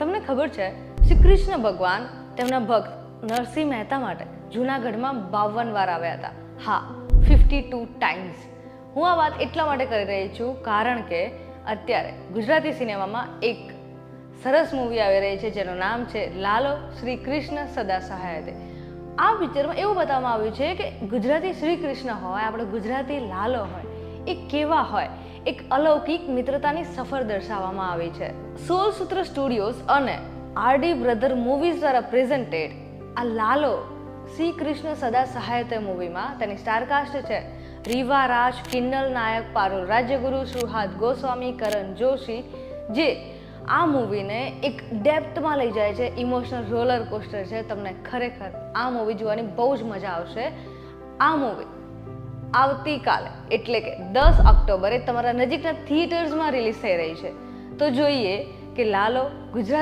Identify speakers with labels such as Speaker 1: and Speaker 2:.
Speaker 1: તમને ખબર છે શ્રી કૃષ્ણ ભગવાન તેમના ભક્ત નરસિંહ મહેતા માટે જૂનાગઢમાં 52 વાર આવ્યા હતા. હા, 52 ટાઈમ્સ. હું આ વાત એટલા માટે કરી રહી છું કારણ કે અત્યારે ગુજરાતી સિનેમામાં એક સરસ મૂવી આવી રહી છે જેનું નામ છે લાલો શ્રી કૃષ્ણ સદા સહાય દે. આ પિક્ચરમાં એવું બતાવવામાં આવ્યું છે કે ગુજરાતી શ્રી કૃષ્ણ હોય, આપણે ગુજરાતી લાલો હોય, એ કેવા હોય, એક અલૌકિક મિત્રતાની સફર દર્શાવવામાં આવી છે. 16 સૂત્ર સ્ટુડિયોઝ અને આરડી બ્રધર મૂવીઝ દ્વારા પ્રેઝન્ટેડ આ લાલો શ્રી કૃષ્ણ સદા સહાયતે મૂવીમાં તેની સ્ટારકાસ્ટ છે રીવા રાજ, કિન્નલ નાયક, પારુલ રાજ્યગુરુ, સુહાદ ગોસ્વામી, કરણ જોશી, જે આ મૂવીને એક ડેપ્થમાં લઈ જાય છે. ઇમોશનલ રોલર કોસ્ટર છે. તમને ખરેખર આ મૂવી જોવાની બહુ જ મજા આવશે. આ મૂવી આવતીકાલે એટલે કે 10 ઓક્ટોબરે તમારા નજીકના થિયેટર્સમાં રિલીઝ થઈ રહી છે. તો જોઈએ કે લાલો ગુજરાતી